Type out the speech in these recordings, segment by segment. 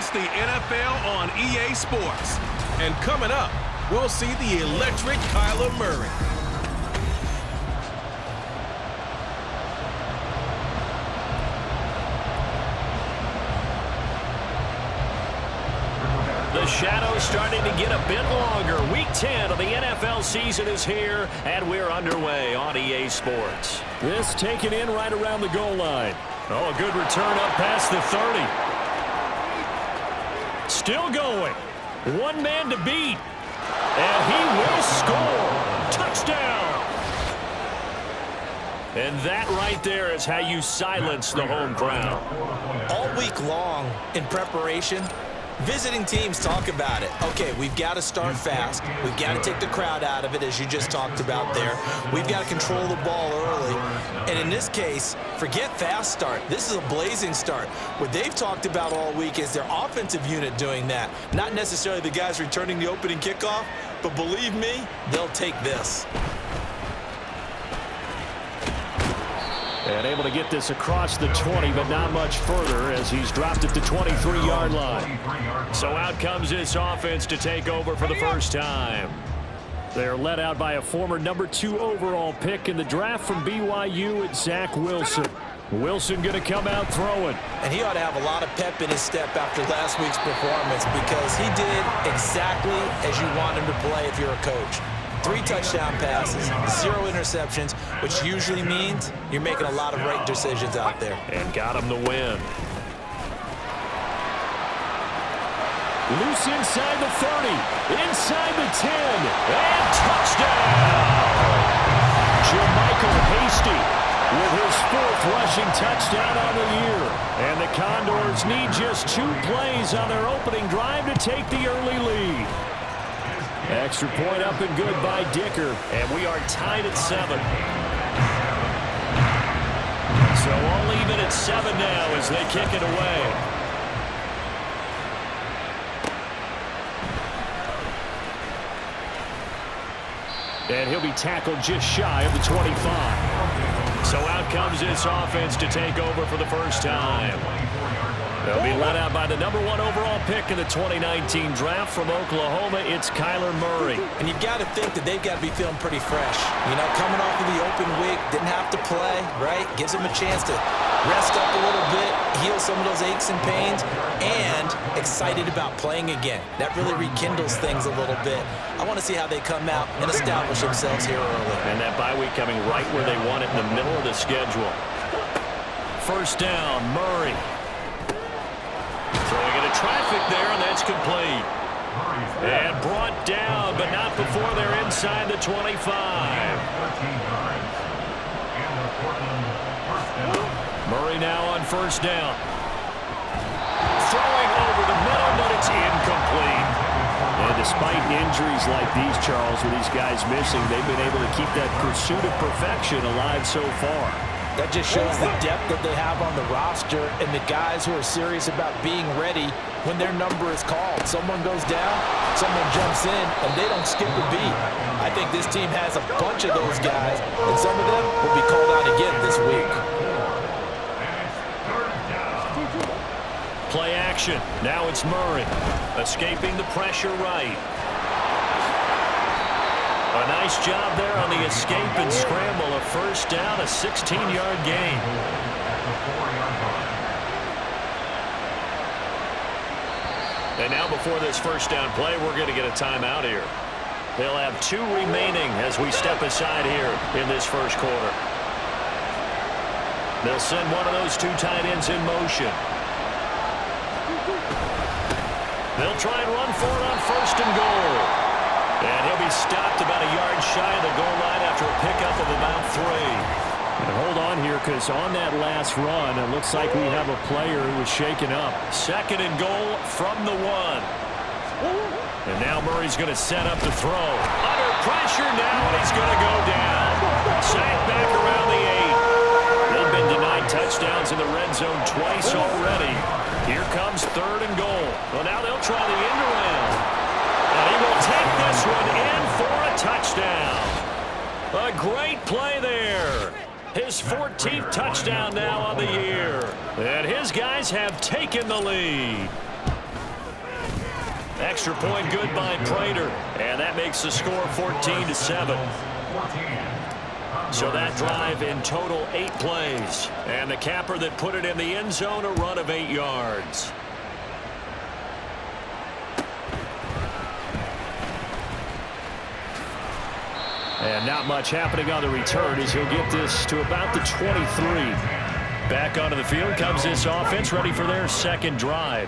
It's the NFL on EA Sports. And coming up, we'll see the electric Kyler Murray. The shadow's starting to get a bit longer. Week 10 of the NFL season is here, and we're underway on EA Sports. This taken in right around the goal line. Oh, a good return up past the 30. Still going. One man to beat. And he will score. Touchdown. And that right there is how you silence the home crowd. All week long in preparation, visiting teams talk about it. Okay, we've got to start fast. We've got to take the crowd out of it, as you just talked about there. We've got to control the ball early. And in this case, forget fast start. This is a blazing start. What they've talked about all week is their offensive unit doing that. Not necessarily the guys returning the opening kickoff, but believe me, they'll take this. And able to get this across the 20, but not much further as he's dropped at the 23-yard line. So out comes this offense to take over for the first time. They're led out by a former number 2 overall pick in the draft from BYU, at Zach Wilson. Wilson going to come out throwing. And he ought to have a lot of pep in his step after last week's performance, because he did exactly as you want him to play if you're a coach. 3 touchdown passes, 0 interceptions, which usually means you're making a lot of right decisions out there. And got him the win. Loose inside the 30, inside the 10, and touchdown! Jermichael Hasty with his 4th rushing touchdown on the year. And the Condors need just 2 plays on their opening drive to take the early lead. Extra point up and good by Dicker, and we are tied at 7. So all even at 7 now as they kick it away. And he'll be tackled just shy of the 25. So out comes this offense to take over for the first time. They'll be led out by the number 1 overall pick in the 2019 draft from Oklahoma. It's Kyler Murray. And you've got to think that they've got to be feeling pretty fresh. You know, coming off of the open week, didn't have to play, right? Gives them a chance to rest up a little bit, heal some of those aches and pains, and excited about playing again. That really rekindles things a little bit. I want to see how they come out and establish themselves here early. And that bye week coming right where they want it, in the middle of the schedule. First down, Murray. Throwing into traffic there, and that's complete. And brought down, but not before they're inside the 25. Murray now on first down. Throwing over the middle, but it's incomplete. And despite injuries like these, Charles, with these guys missing, they've been able to keep that pursuit of perfection alive so far. That just shows the depth that they have on the roster and the guys who are serious about being ready when their number is called. Someone goes down, someone jumps in, and they don't skip a beat. I think this team has a bunch of those guys, and some of them will be called out again this week. Play action. Now it's Murray. Escaping the pressure right. A nice job there on the escape and scramble. A first down, a 16-yard gain. And now before this first down play, we're going to get a timeout here. They'll have 2 remaining as we step aside here in this first quarter. They'll send one of those 2 tight ends in motion. They'll try and run for it on first and goal. And he'll be stopped about a yard shy of the goal line after a pickup of about 3. And hold on here, because on that last run, it looks like we have a player who was shaken up. Second and goal from the 1. And now Murray's going to set up the throw. Under pressure now, and he's going to go down. Sacked back around the 8. They've been denied touchdowns in the red zone twice already. Here comes 3rd and goal. Well, now they'll try the end around. And he will take this one in for a touchdown. A great play there. His 14th touchdown now on the year. And his guys have taken the lead. Extra point good by Prater. And that makes the score 14-7. So that drive in total 8 plays. And the capper that put it in the end zone, a run of 8 yards. And not much happening on the return as he'll get this to about the 23. Back onto the field comes this offense, ready for their second drive.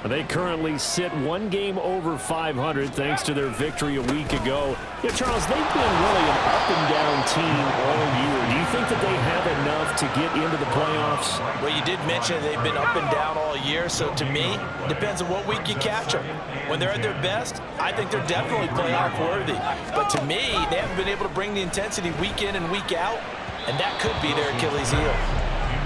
They currently sit 1 game over 500 thanks to their victory a week ago. Yeah, Charles, they've been really an up-and-down team all year. Do you think that they have enough to get into the playoffs? Well, you did mention they've been up and down all year, so to me, depends on what week you catch them. When they're at their best, I think they're definitely playoff worthy. But to me, they haven't been able to bring the intensity week in and week out, and that could be their Achilles heel.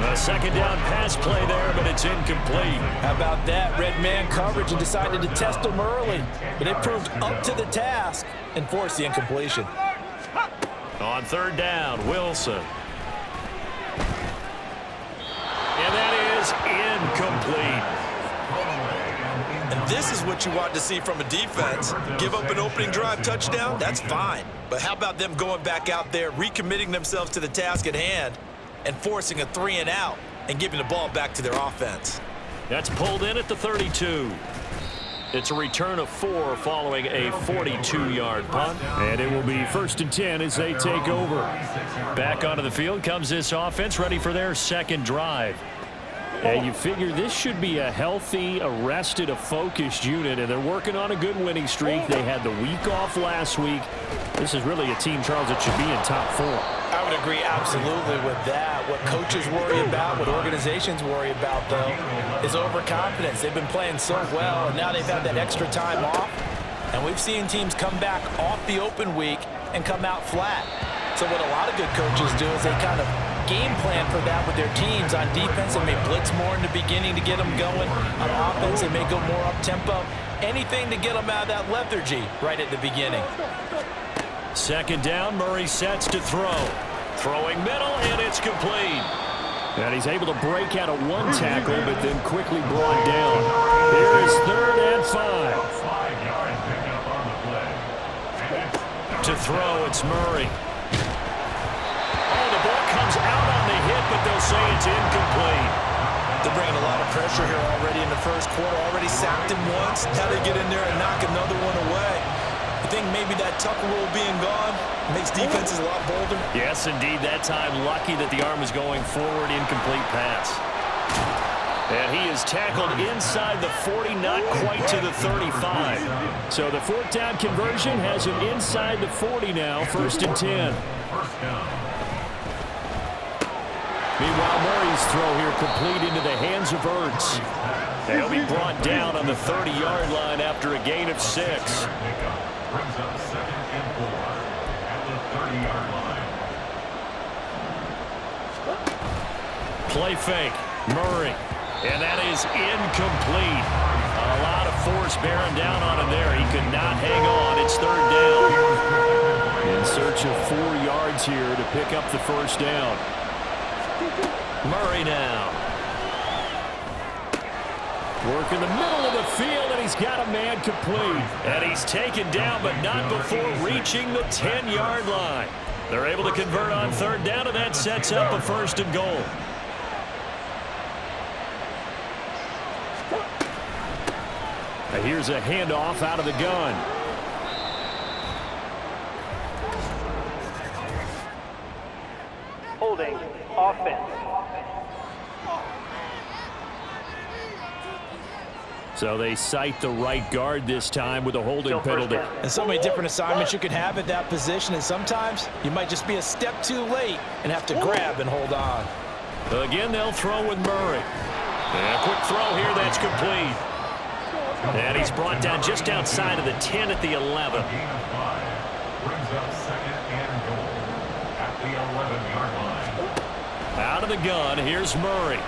A second down pass play there, but it's incomplete. How about that? Red man coverage and decided to test them early. But it proved up to the task and forced the incompletion. On third down, Wilson. And that is incomplete. And this is what you want to see from a defense. Give up an opening drive touchdown, that's fine. But how about them going back out there, recommitting themselves to the task at hand, and forcing a 3 and out and giving the ball back to their offense. That's pulled in at the 32. It's a return of 4 following a 42-yard punt. And it will be 1st and 10 as they take over. Back onto the field comes this offense, ready for their second drive. And you figure this should be a healthy, arrested, a focused unit, and they're working on a good winning streak. They had the week off last week. This is really a team, Charles, that should be in top 4. I would agree absolutely with that. What coaches worry about, what organizations worry about, though, is overconfidence. They've been playing so well, and now they've had that extra time off. And we've seen teams come back off the open week and come out flat. So what a lot of good coaches do is they kind of game plan for that with their teams. On defense, they may blitz more in the beginning to get them going. On offense, they may go more up-tempo. Anything to get them out of that lethargy right at the beginning. Second down, Murray sets to throw. Throwing middle, and it's complete. And he's able to break out of 1 tackle, but then quickly brought down. Here is 3rd and 5. To throw, it's Murray. Oh, the ball comes out on the hit, but they'll say it's incomplete. They're bringing a lot of pressure here already in the first quarter. Already sacked him once. Now they get in there and knock another one away. I think maybe that tucker rule being gone makes defenses a lot bolder. Yes, indeed. That time, lucky that the arm was going forward. Incomplete pass. And he is tackled inside the 40, not quite to the 35. So the 4th down conversion has him inside the 40 now, 1st and 10. Meanwhile, Murray's throw here complete into the hands of Ertz. They'll be brought down on the 30-yard line after a gain of 6. Brings up 2nd and 4 at the 30-yard line. Play fake. Murray. And that is incomplete. A lot of force bearing down on him there. He could not hang on. It's 3rd down. In search of 4 yards here to pick up the 1st down. Murray now. Work in the middle of the field, and he's got a man complete. And he's taken down, but not before reaching the 10-yard line. They're able to convert on 3rd down, and that sets up a 1st and goal. Now here's a handoff out of the gun. Holding offense. So they cite the right guard this time with a holding penalty. And so many different assignments you could have at that position, and sometimes you might just be a step too late and have to grab and hold on. Again, they'll throw with Murray. And a quick throw here, that's complete. And he's brought down just outside of the 10 at the 11. Brings up 2nd and goal at the 11-yard line. Out of the gun, here's Murray.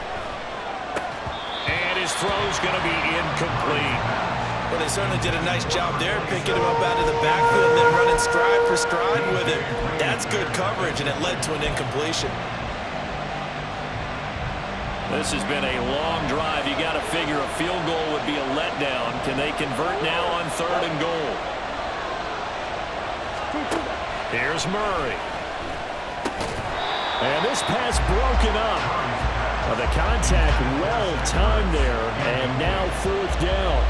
And his throw's going to be incomplete. Well, they certainly did a nice job there, picking him up out of the backfield and then running stride for stride with it. That's good coverage, and it led to an incompletion. This has been a long drive. You got to figure a field goal would be a letdown. Can they convert now on 3rd and goal? Here's Murray. And this pass broken up. The contact well timed there, and now 4th down.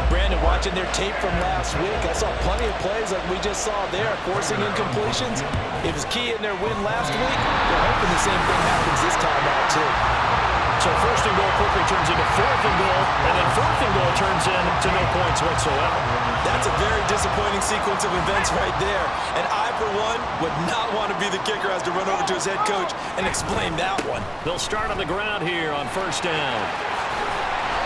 Brandon, watching their tape from last week, I saw plenty of plays like we just saw there, forcing incompletions. It was key in their win last week. They're hoping the same thing happens this time out, too. So 1st and goal quickly turns into 4th and goal, and then 4th and goal turns into no points whatsoever. That's a very disappointing sequence of events right there. And I, for one, would not want to be the kicker as to run over to his head coach and explain that one. They'll start on the ground here on 1st down.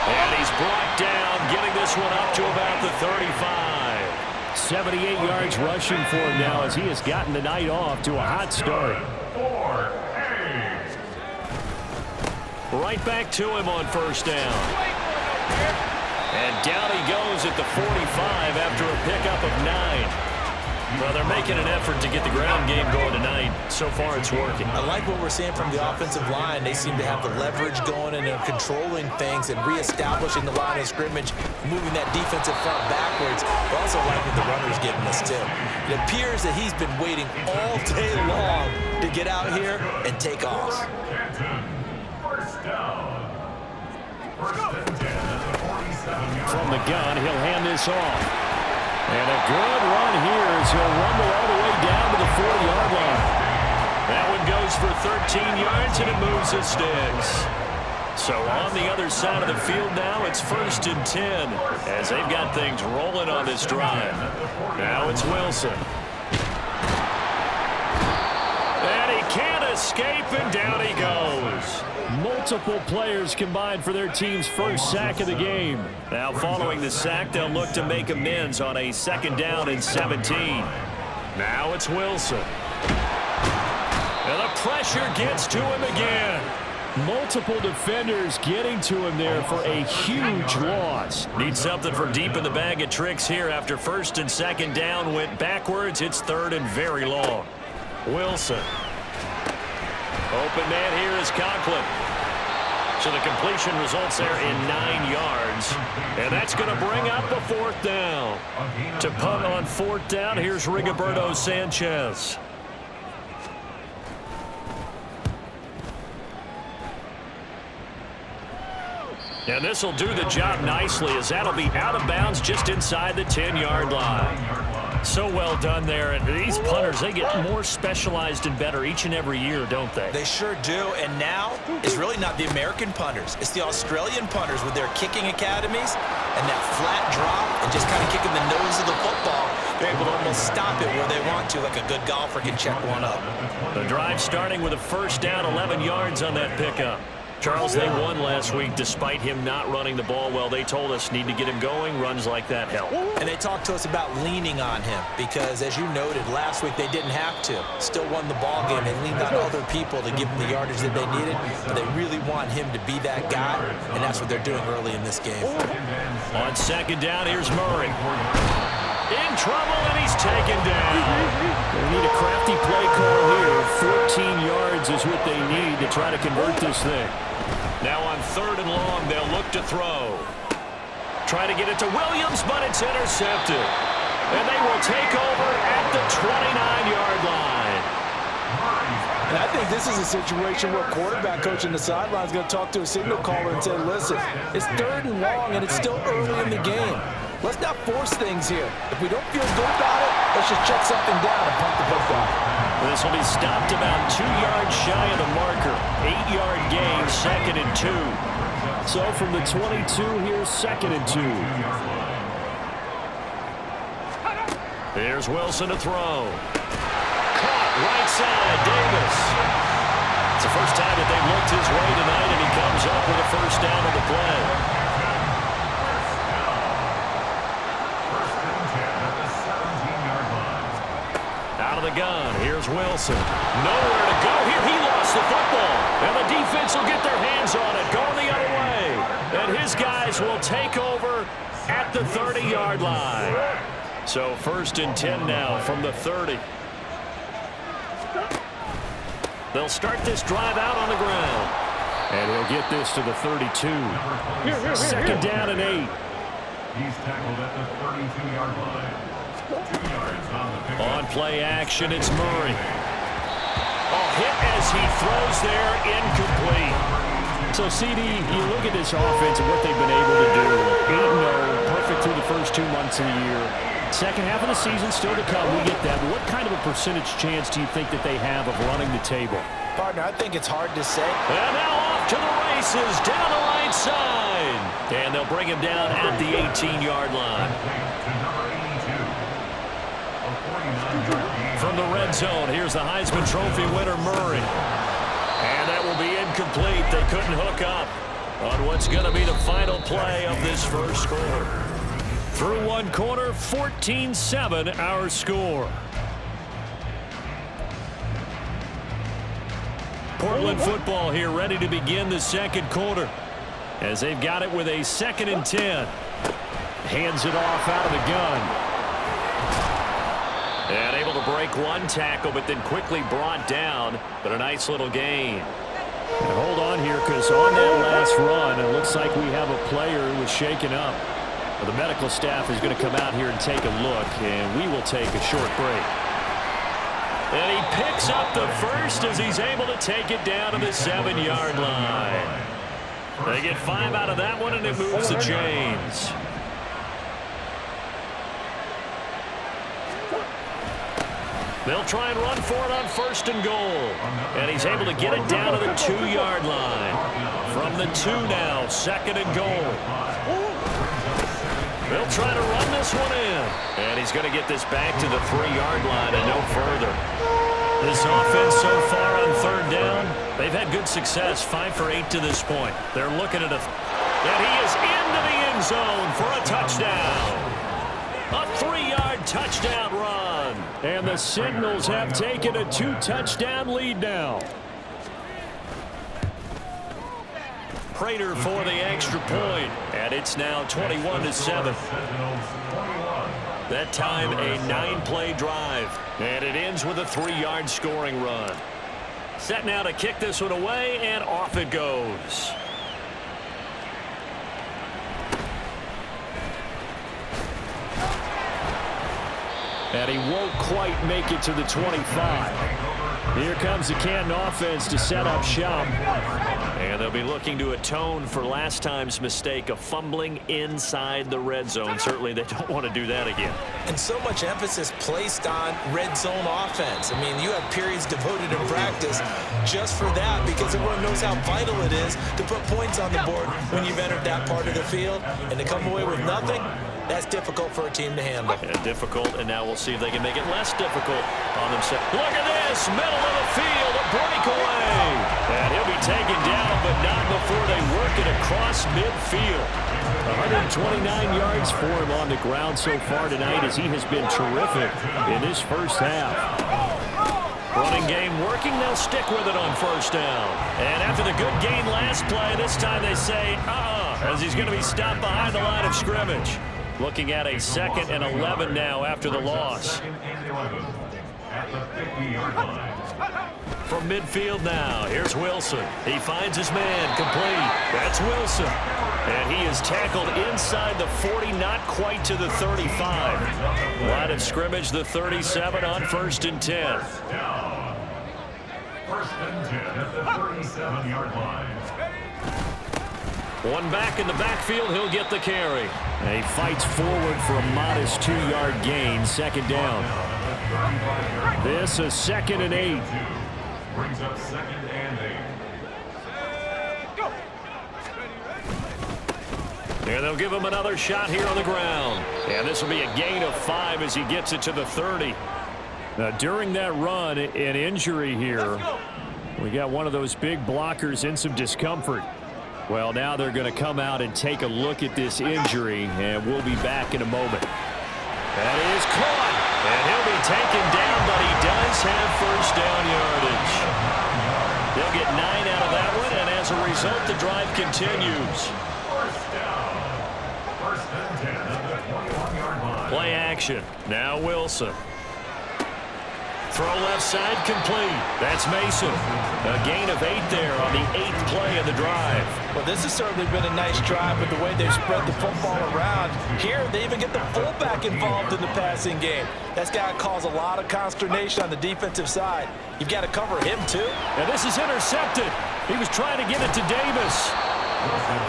And he's brought down, getting this one up to about the 35. 78 yards rushing for him now as he has gotten the night off to a hot start. Right back to him on 1st down. And down he goes at the 45 after a pickup of 9. Well, they're making an effort to get the ground game going tonight. So far, it's working. I like what we're seeing from the offensive line. They seem to have the leverage going and they're controlling things and reestablishing the line of scrimmage, moving that defensive front backwards. But also like what the runner's giving us, too. It appears that he's been waiting all day long to get out here and take off. From the gun, he'll hand this off. And a good run here as he'll rumble all the way down to the 40-yard line. That one goes for 13 yards, and it moves the sticks. So on the other side of the field now, it's 1st and 10 as they've got things rolling on this drive. Now it's Wilson. And he can't escape, and down he goes. Multiple players combined for their team's first sack of the game. Now following the sack, they'll look to make amends on a 2nd down and 17. Now it's Wilson. And the pressure gets to him again. Multiple defenders getting to him there for a huge loss. Need something from deep in the bag of tricks here after 1st and 2nd down went backwards. It's 3rd and very long. Wilson. Open man here is Conklin. So the completion results there in 9 yards. And that's going to bring up a 4th down. To punt on 4th down, here's Rigoberto Sanchez. And this will do the job nicely as that'll be out of bounds just inside the 10-yard line. So well done there. And these punters, they get more specialized and better each and every year, don't they? They sure do. And now it's really not the American punters. It's the Australian punters with their kicking academies and that flat drop and just kind of kicking the nose of the football. They're able to almost stop it where they want to, like a good golfer can check one up. The drive starting with a 1st down, 11 yards on that pickup. Charles, they won last week despite him not running the ball well. They told us need to get him going. Runs like that help. And they talked to us about leaning on him because, as you noted, last week they didn't have to. Still won the ball game. They leaned on other people to give them the yardage that they needed. But they really want him to be that guy, and that's what they're doing early in this game. On 2nd down, here's Murray. In trouble, and he's taken down. They need a crafty play call here. 14 yards is what they need to try to convert this thing. Now on 3rd and long, they'll look to throw. Try to get it to Williams, but it's intercepted. And they will take over at the 29-yard line. And I think this is a situation where quarterback coach in the sideline is going to talk to a signal caller and say, listen, it's 3rd and long, and it's still early in the game. Let's not force things here. If we don't feel good about it, let's just check something down and punt the football. This will be stopped about 2 yards shy of the marker. 8-yard gain, 2nd and 2. So from the 22, here's 2nd and 2. Here's Wilson to throw. Caught right side, Davis. It's the first time that they've looked his way tonight, and he comes up with a 1st down on the play. The gun. Here's Wilson. Nowhere to go here. He lost the football. And the defense will get their hands on it. Going the other way. And his guys will take over at the 30-yard line. So 1st and 10 now from the 30. They'll start this drive out on the ground. And he'll get this to the 32. 2nd down and 8. He's tackled at the 32-yard line. 2 yards on the pickup. On play action, it's Murray. Hit as he throws there, incomplete. So, CD, you look at this offense and what they've been able to do. 8-0, perfect through the first 2 months of the year. Second half of the season still to come. We get that. But what kind of a percentage chance do you think that they have of running the table? Partner, I think it's hard to say. And now off to the races, down the right side. And they'll bring him down at the 18-yard line. To number 82. A 49-yard gain. From the red zone, here's the Heisman Trophy winner, Murray. And that will be incomplete. They couldn't hook up on what's going to be the final play of this first quarter. Through one quarter, 14-7 our score. Portland football here ready to begin the second quarter as they've got it with a 2nd and 10. Hands it off out of the gun. And able to break one tackle, but then quickly brought down. But a nice little gain. And hold on here, because on that last run, it looks like we have a player who was shaken up. Well, the medical staff is going to come out here and take a look, and we will take a short break. And he picks up the first as he's able to take it down to the 7-yard line. They get 5 out of that one, and it moves the chains. They'll try and run for it on 1st and goal. And he's able to get it down to the 2-yard line. From the 2 now, 2nd and goal. They'll try to run this one in. And he's going to get this back to the 3-yard line and no further. This offense so far on 3rd down, they've had good success, 5 for 8 to this point. They're looking at and he is into the end zone for a touchdown. A 3-yard touchdown run. And the Sentinels have taken a 2-touchdown lead now. Prater for the extra point, and it's now 21-7. That time a 9-play drive, and it ends with a 3-yard scoring run. Set now to kick this one away, and off it goes. And he won't quite make it to the 25. Here comes the Canton offense to set up shop. And they'll be looking to atone for last time's mistake of fumbling inside the red zone. Certainly they don't want to do that again. And so much emphasis placed on red zone offense. I mean, you have periods devoted in practice just for that, because everyone knows how vital it is to put points on the board when you've entered that part of the field. And to come away with nothing, that's difficult for a team to handle. Yeah, difficult, and now we'll see if they can make it less difficult on themselves. Look at this, middle of the field, a breakaway. And he'll be taken down, but not before they work it across midfield. 129 yards for him on the ground so far tonight, as he has been terrific in this first half. Running game working, they'll stick with it on 1st down. And after the good gain last play, this time they say, as he's going to be stopped behind the line of scrimmage. Looking at a 2nd and 11 now after the loss. At the 50-yard line. From midfield now, here's Wilson. He finds his man, complete. That's Wilson. And he is tackled inside the 40, not quite to the 35. Line of scrimmage, the 37 on 1st and 10. Down. 1st and 10 at the 37-yard line. One back in the backfield, he'll get the carry. And he fights forward for a modest 2-yard gain, 2nd down. This is 2nd and 8. Brings up 2nd and 8. And they'll give him another shot here on the ground. And this will be a gain of 5 as he gets it to the 30. Now, during that run, an injury here. We got one of those big blockers in some discomfort. Well, now they're going to come out and take a look at this injury, and we'll be back in a moment. That is caught, and he'll be taken down, but he does have 1st down yardage. They'll get 9 out of that one, and as a result, the drive continues. 1st down. 1st and 10 at the 21-yard line. Play action. Now Wilson. Throw left side complete. That's Mason. A gain of 8 there on the 8th play of the drive. Well, this has certainly been a nice drive, but the way they've spread the football around, Here, they even get the fullback involved in the passing game. That's got to cause a lot of consternation on the defensive side. You've got to cover him, too. And this is intercepted. He was trying to get it to Davis.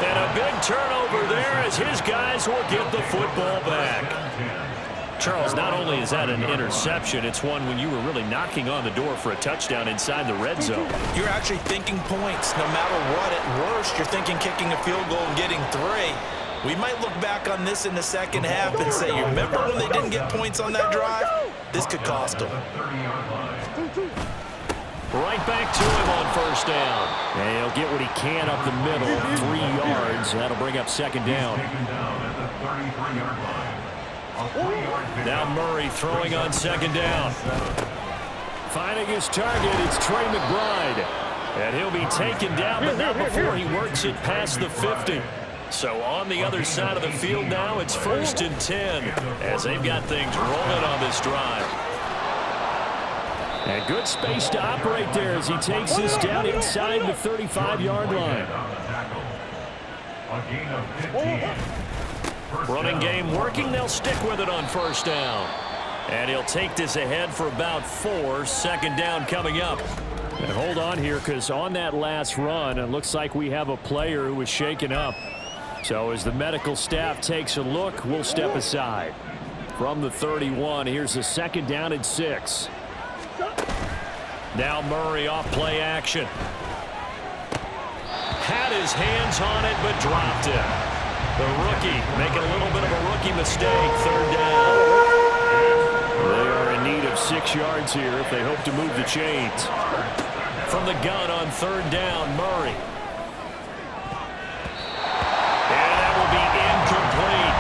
And a big turnover there as his guys will get the football back. Charles, not only is that an interception, it's one when you were really knocking on the door for a touchdown inside the red zone. You're actually thinking points. No matter what, at worst, you're thinking kicking a field goal and getting 3. We might look back on this in the second half and say, you remember when they didn't get points on that drive? This could cost them. Right back to him on first down. And he'll get what he can up the middle, 3 yards. That'll bring up second down. Now Murray throwing on second down. Finding his target, it's Trey McBride. And he'll be taken down, but not before he works it past the 50. So on the other side of the field now, it's 1st and 10 as they've got things rolling on this drive. And good space to operate there as he takes this down inside the 35-yard line. Running game working. They'll stick with it on first down. And he'll take this ahead for about 4. Second down coming up. And hold on here, because on that last run, it looks like we have a player who was shaken up. So as the medical staff takes a look, we'll step aside. From the 31, here's a second down and 6. Now Murray off play action. Had his hands on it, but dropped it. The rookie making a little bit of a rookie mistake. Third down. They are in need of 6 yards here if they hope to move the chains. From the gun on third down, Murray. And that will be incomplete.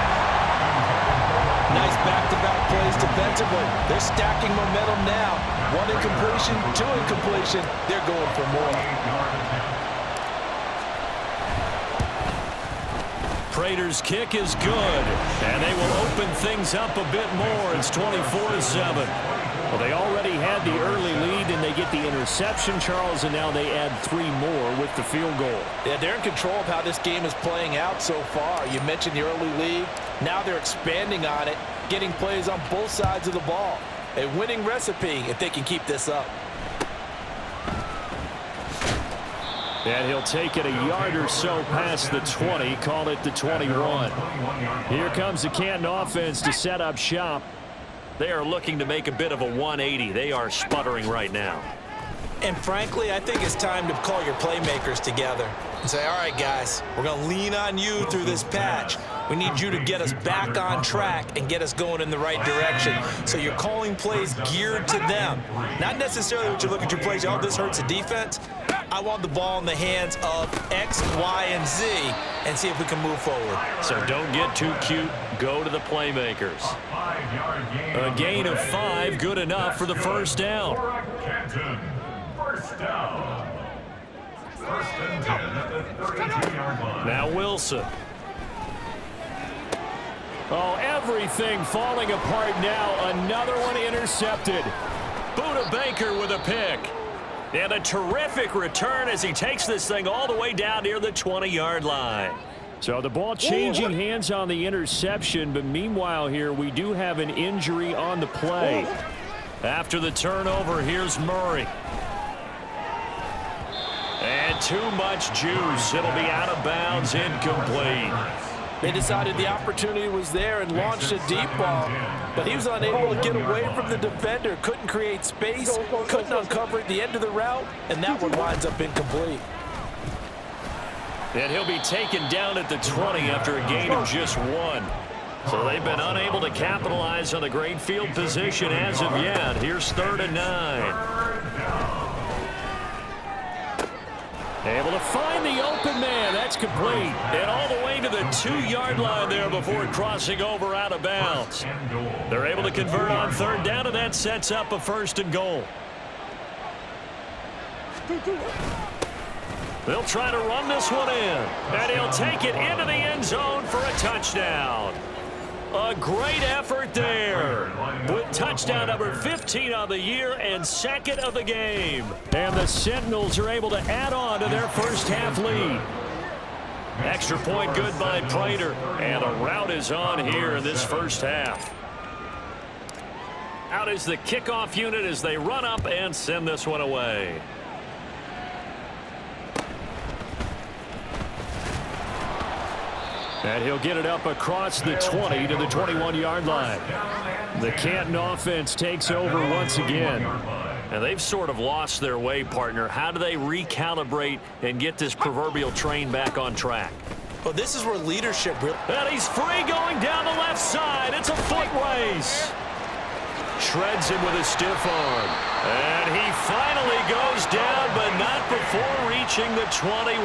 Nice back-to-back plays defensively. They're stacking momentum now. 1 incompletion, 2 incompletion. They're going for more. Prater's kick is good, and they will open things up a bit more. It's 24-7. Well, they already had the early lead, and they get the interception, Charles, and now they add 3 more with the field goal. Yeah, they're in control of how this game is playing out so far. You mentioned the early lead. Now they're expanding on it, getting plays on both sides of the ball. A winning recipe if they can keep this up. And he'll take it a yard or so past the 20, call it the 21. Here comes the Canton offense to set up shop. They are looking to make a bit of a 180. They are sputtering right now. And frankly, I think it's time to call your playmakers together and say, all right, guys, we're going to lean on you through this patch. We need you to get us back on track and get us going in the right direction. So you're calling plays geared to them. Not necessarily what you look at your plays, oh, this hurts the defense. I want the ball in the hands of X, Y, and Z and see if we can move forward. So don't get too cute. Go to the playmakers. A gain of 5, good enough for the first down. First down. 1st and 10 at the 32-yard line. Now Wilson. Oh, everything falling apart now. Another one intercepted. Buda Baker with a pick. And a terrific return as he takes this thing all the way down near the 20-yard line. So the ball changing hands on the interception, but meanwhile here we do have an injury on the play. After the turnover, here's Murray. And too much juice. It'll be out of bounds, incomplete. They decided the opportunity was there and launched a deep ball, but he was unable to get away from the defender, couldn't create space, couldn't uncover at the end of the route, and that one winds up incomplete. And he'll be taken down at the 20 after a gain of just 1. So they've been unable to capitalize on the great field position as of yet. Here's 3rd and 9. Able to find the open man. That's complete. And all the way to the 2-yard line there before crossing over out of bounds. They're able to convert on 3rd down, and that sets up a 1st and goal. They'll try to run this one in. And he'll take it into the end zone for a touchdown. A great effort there with touchdown number 15 on the year and 2nd of the game. And the Sentinels are able to add on to their first half lead. Extra point good by Prater. And a rout is on here in this first half. Out is the kickoff unit as they run up and send this one away. And he'll get it up across the 20 to the 21-yard line. The Canton offense takes over once again. And they've sort of lost their way, partner. How do they recalibrate and get this proverbial train back on track? Well, this is where leadership really... And he's free going down the left side. It's a foot race. Shreds him with a stiff arm. And he finally goes down, but not before reaching the 21.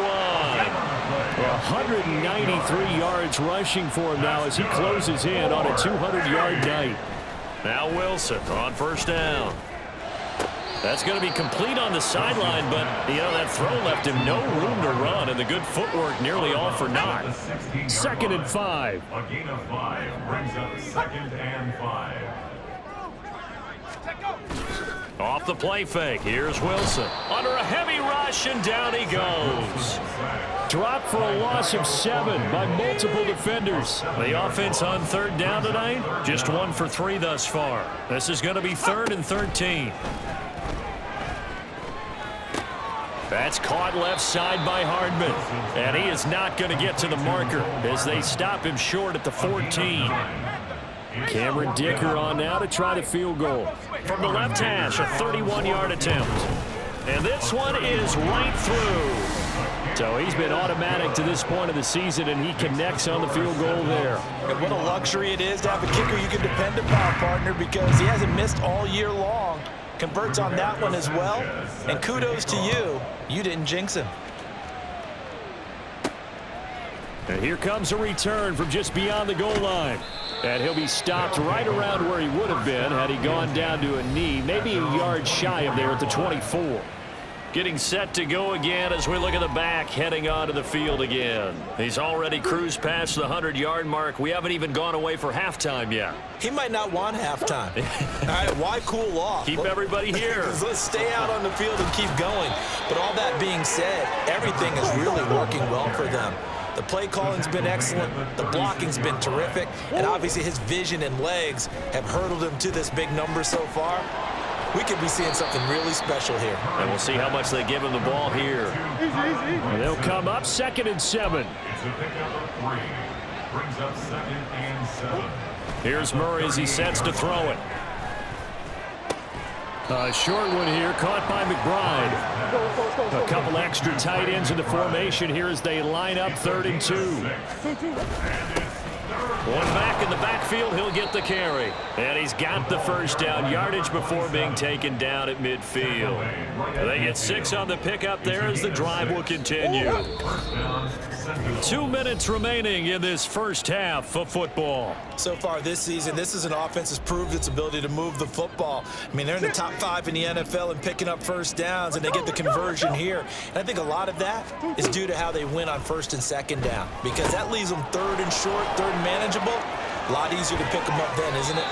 193 yards rushing for him now as he closes in on a 200-yard night. Now Wilson on first down. That's going to be complete on the sideline, but, you know, that throw left him no room to run, and the good footwork nearly all for naught. 2nd and 5. A gain of 5 brings up 2nd and 5. Off the play fake. Here's Wilson. Under a heavy rush, and down he goes. Dropped for a loss of 7 by multiple defenders. The offense on third down tonight, just 1 for 3 thus far. This is going to be 3rd and 13. That's caught left side by Hardman. And he is not going to get to the marker as they stop him short at the 14. Cameron Dicker on now to try the field goal. From the left hash, a 31-yard attempt. And this one is right through. So he's been automatic to this point of the season, and he connects on the field goal there. And what a luxury it is to have a kicker you can depend upon, partner, because he hasn't missed all year long. Converts on that one as well. And kudos to you. You didn't jinx him. And here comes a return from just beyond the goal line. And he'll be stopped right around where he would have been had he gone down to a knee, maybe a yard shy of there at the 24. Getting set to go again as we look at the back, heading onto the field again. He's already cruised past the 100-yard mark. We haven't even gone away for halftime yet. He might not want halftime. All right, why cool off? Keep everybody here. Let's stay out on the field and keep going. But all that being said, everything is really working well for them. The play calling's been excellent. The blocking's been terrific. And obviously his vision and legs have hurdled him to this big number so far. We could be seeing something really special here. And we'll see how much they give him the ball here. And they'll come up 2nd and 7. It's a pickup of 3. Brings up 2nd and 7. Here's Murray as he sets to throw it. A short one here, caught by McBride. A couple extra tight ends in the formation here as they line up 3rd and 2. One back in the backfield, he'll get the carry. And he's got the first down yardage before being taken down at midfield. They get 6 on the pickup there as the drive will continue. 2 minutes remaining in this first half of football. So far this season, this is an offense that's proved its ability to move the football. I mean, they're in the top 5 in the NFL in picking up first downs, and they get the conversion here. And I think a lot of that is due to how they win on 1st and 2nd down, because that leaves them 3rd and short, 3rd and manageable. A lot easier to pick them up then, isn't it?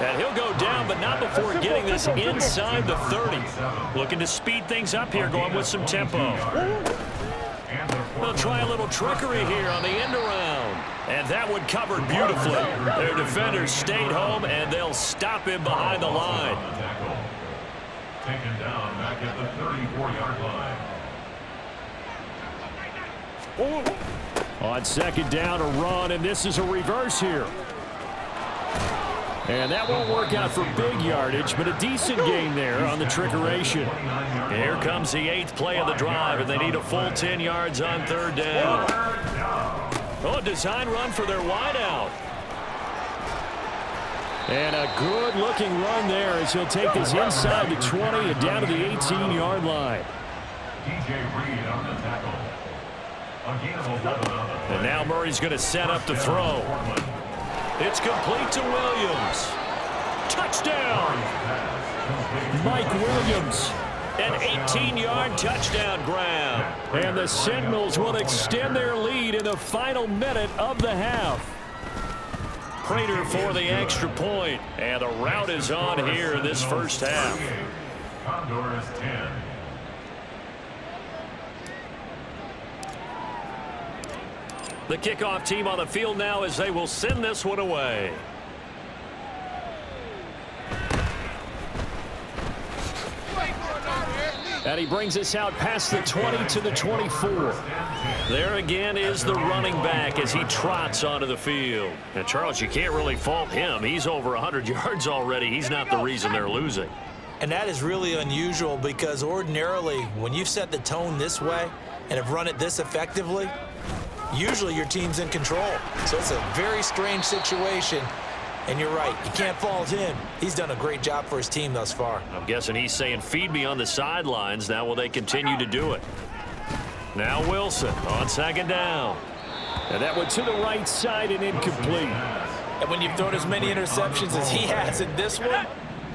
And he'll go down, but not before getting this inside the 30. Looking to speed things up here, going with some tempo. They'll try a little trickery here on the end around. And that one covered beautifully. Their defenders stayed home, and they'll stop him behind the line. Taken down back at the 34-yard line. On 2nd down, a run, and this is a reverse here. And that won't work out for big yardage, but a decent gain there on the trickeration. Here comes the 8th play of the drive, and they need a full 10 yards on 3rd down. Oh, design run for their wideout. And a good-looking run there as he'll take this inside the 20 and down to the 18-yard line. DJ Reed on the tackle. A gain of 11 on the play. And now Murray's going to set up to throw. It's complete to Williams. Touchdown! Mike Williams. An 18-yard touchdown grab. And the Sentinels will extend their lead in the final minute of the half. Prater for the extra point. And the rout is on here in this first half. Condors 10. The kickoff team on the field now as they will send this one away. And he brings us out past the 20 to the 24. There again is the running back as he trots onto the field. And, Charles, you can't really fault him. He's over 100 yards already. He's not the reason they're losing. And that is really unusual because ordinarily when you've set the tone this way and have run it this effectively, usually your team's in control. So it's a very strange situation. And you're right, you can't fault him. He's done a great job for his team thus far. I'm guessing he's saying, feed me on the sidelines. Now will they continue to do it? Now Wilson on second down. And that one to the right side and incomplete. And when you've thrown as many interceptions as he has in this one,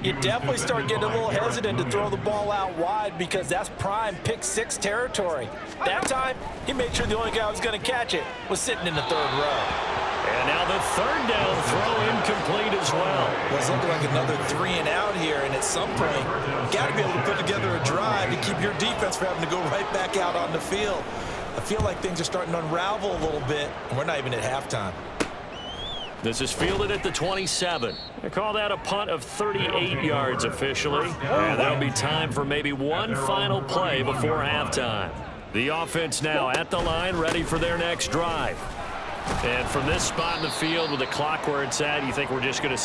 you definitely start getting a little hesitant to throw the ball out wide because that's prime pick six territory. That time, he made sure the only guy who was going to catch it was sitting in the third row. And now the third down throw incomplete as well. Well, it's looking like another 3 and out here, and at some point, you got to be able to put together a drive to keep your defense from having to go right back out on the field. I feel like things are starting to unravel a little bit, and we're not even at halftime. This is fielded at the 27. They call that a punt of 38 yards officially. And there'll be time for maybe one final play before halftime. The offense now at the line, ready for their next drive. And from this spot in the field with the clock where it's at, you think we're just going to